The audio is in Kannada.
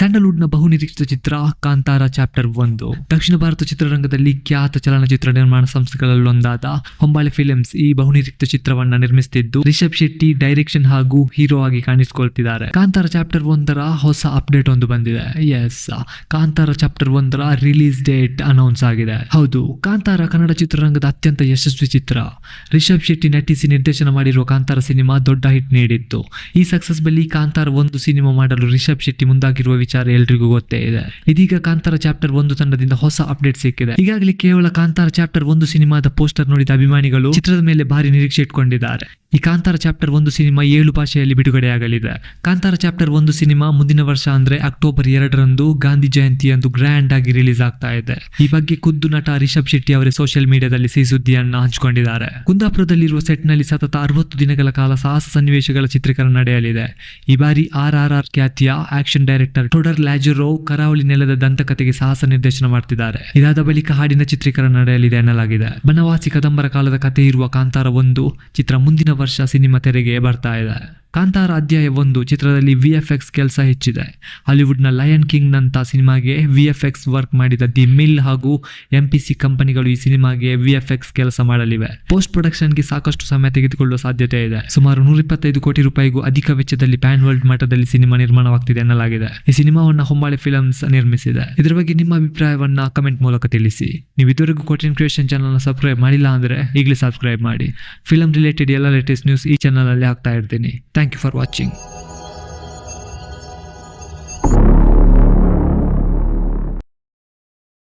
ಸ್ಯಾಂಡಲ್ವುಡ್ನ ಬಹುನಿರೀಕ್ಷಿತ ಚಿತ್ರ ಕಾಂತಾರ ಚಾಪ್ಟರ್ 1 ದಕ್ಷಿಣ ಭಾರತ ಚಿತ್ರರಂಗದಲ್ಲಿ ಖ್ಯಾತ ಚಲನಚಿತ್ರ ನಿರ್ಮಾಣ ಸಂಸ್ಥೆಗಳಲ್ಲೊಂದಾದ ಹೊಂಬಾಳೆ ಫಿಲ್ಮ್ಸ್ ಈ ಬಹುನಿರೀಕ್ಷಿತ ಚಿತ್ರವನ್ನ ನಿರ್ಮಿಸುತ್ತಿದ್ದು ರಿಷಬ್ ಶೆಟ್ಟಿ ಡೈರೆಕ್ಷನ್ ಹಾಗೂ ಹೀರೋ ಆಗಿ ಕಾಣಿಸಿಕೊಳ್ತಿದ್ದಾರೆ. ಕಾಂತಾರ ಚಾಪ್ಟರ್ 1 ಹೊಸ ಅಪ್ಡೇಟ್ ಒಂದು ಬಂದಿದೆ. Yes, Kantara chapter 1 release date announce ಆಗಿದೆ. ಹೌದು, ಕಾಂತಾರ ಕನ್ನಡ ಚಿತ್ರರಂಗದ ಅತ್ಯಂತ ಯಶಸ್ವಿ ಚಿತ್ರ. ರಿಷಬ್ ಶೆಟ್ಟಿ ನಟಿಸಿ ನಿರ್ದೇಶನ ಮಾಡಿರುವ ಕಾಂತಾರ ಸಿನಿಮಾ ದೊಡ್ಡ ಹಿಟ್ ನೀಡಿತ್ತು. ಈ ಸಕ್ಸಸ್ ಬಳಿ ಕಾಂತಾರ 1 ಸಿನಿಮಾ ಮಾಡಲು ರಿಷಬ್ ಶೆಟ್ಟಿ ಮುಂದಾಗಿರುವ ವಿಚಾರ ಎಲ್ರಿಗೂ ಗೊತ್ತೇ ಇದೆ. ಇದೀಗ ಕಾಂತಾರ ಚಾಪ್ಟರ್ 1 ತಂಡದಿಂದ ಹೊಸ ಅಪ್ಡೇಟ್ ಸಿಕ್ಕಿದೆ. ಈಗಾಗಲೇ ಕೇವಲ ಕಾಂತಾರ ಚಾಪ್ಟರ್ 1 ಸಿನಿಮಾದ ಪೋಸ್ಟರ್ ನೋಡಿದ ಅಭಿಮಾನಿಗಳು ಚಿತ್ರದ ಮೇಲೆ ಭಾರಿ ನಿರೀಕ್ಷೆ ಇಟ್ಕೊಂಡಿದ್ದಾರೆ. ಈ ಕಾಂತಾರ ಚಾಪ್ಟರ್ 1 ಸಿನಿಮಾ 7 ಭಾಷೆಯಲ್ಲಿ ಬಿಡುಗಡೆಯಾಗಲಿದೆ. ಕಾಂತಾರ ಚಾಪ್ಟರ್ 1 ಸಿನಿಮಾ ಮುಂದಿನ ವರ್ಷ ಅಂದ್ರೆ ಅಕ್ಟೋಬರ್ 2ರಂದು ಗಾಂಧಿ ಜಯಂತಿಯಂದು ಗ್ರ್ಯಾಂಡ್ ಆಗಿ ರಿಲೀಸ್ ಆಗ್ತಾ ಇದೆ. ಈ ಬಗ್ಗೆ ಖುದ್ದು ನಟ ರಿಷಬ್ ಶೆಟ್ಟಿ ಅವರೇ ಸೋಷಿಯಲ್ ಮೀಡಿಯಾದಲ್ಲಿ ಸಿಹಿ ಸುದ್ದಿಯನ್ನ ಹಂಚಿಕೊಂಡಿದ್ದಾರೆ. ಕುಂದಾಪುರದಲ್ಲಿರುವ ಸೆಟ್ ನಲ್ಲಿ ಸತತ 60 ದಿನಗಳ ಕಾಲ ಸಾಹಸ ಸನ್ನಿವೇಶಗಳ ಚಿತ್ರೀಕರಣ ನಡೆಯಲಿದೆ. ಈ ಬಾರಿ RRR ಖ್ಯಾತಿಯ ಆಕ್ಷನ್ ಡೈರೆಕ್ಟರ್ ಟೊಡರ್ ಲ್ಯಾಜರೋವ್ ಕರಾವಳಿ ನೆಲದ ದಂತಕಥೆಗೆ ಸಾಹಸ ನಿರ್ದೇಶನ ಮಾಡ್ತಿದ್ದಾರೆ. ಇದಾದ ಬಳಿಕ ಹಾಡಿನ ಚಿತ್ರೀಕರಣ ನಡೆಯಲಿದೆ ಎನ್ನಲಾಗಿದೆ. ಬನವಾಸಿ ಕದಂಬರ ಕಾಲದ ಕಥೆ ಇರುವ ಕಾಂತಾರ 1 ಚಿತ್ರ ಮುಂದಿನ ವರ್ಷ ಸಿನಿಮಾ ತೆರೆಗೆ ಬರ್ತಾ ಇದೆ. ಕಾಂತಾರ ಅಧ್ಯಾಯ 1 ಚಿತ್ರದಲ್ಲಿ VFX ಕೆಲಸ ಹೆಚ್ಚಿದೆ. ಹಾಲಿವುಡ್ನ ಲಯನ್ ಕಿಂಗ್ ನಂತ ಸಿನಿಮಾಗೆ VFX ವರ್ಕ್ ಮಾಡಿದ ದಿ ಮಿಲ್ ಹಾಗೂ MPC ಕಂಪನಿಗಳು ಈ ಸಿನಿಮಾಗೆ VFX ಕೆಲಸ ಮಾಡಲಿವೆ. ಪೋಸ್ಟ್ ಪ್ರೊಡಕ್ಷನ್ಗೆ ಸಾಕಷ್ಟು ಸಮಯ ತೆಗೆದುಕೊಳ್ಳುವ ಸಾಧ್ಯತೆ ಇದೆ. ಸುಮಾರು 125 ಕೋಟಿ ರೂಪಾಯಿಗೂ ಅಧಿಕ ವೆಚ್ಚದಲ್ಲಿ ಪ್ಯಾನ್ ವರ್ಲ್ಡ್ ಮಟ್ಟದಲ್ಲಿ ಸಿನಿಮಾ ನಿರ್ಮಾಣವಾಗ್ತಿದೆ ಎನ್ನಲಾಗಿದೆ. ಈ ಸಿನಿಮಾವನ್ನ ಹೊಂಬಾಳೆ ಫಿಲ್ಮ್ಸ್ ನಿರ್ಮಿಸಿದೆ. ಇದರ ಬಗ್ಗೆ ನಿಮ್ಮ ಅಭಿಪ್ರಾಯವನ್ನ ಕಮೆಂಟ್ ಮೂಲಕ ತಿಳಿಸಿ. ನೀವು ಇದುವರೆಗೂ ಕೋಟೆನ್ ಕ್ರಿಯೇಷನ್ ಚಾನಲ್ ಸಬ್ಸ್ಕ್ರೈಬ್ ಮಾಡಿಲ್ಲ ಅಂದ್ರೆ ಈಗಲೇ ಸಬ್ಸ್ಕ್ರೈಬ್ ಮಾಡಿ. ಫಿಲ್ಮ್ ರಿಲೇಟೆಡ್ ಎಲ್ಲ ಲೇಟೆಸ್ಟ್ ನ್ಯೂಸ್ ಈ ಚಾನಲ್ ಅಲ್ಲಿ ಹಾಕ್ತಾ ಇರ್ತೀನಿ. Thank you for watching.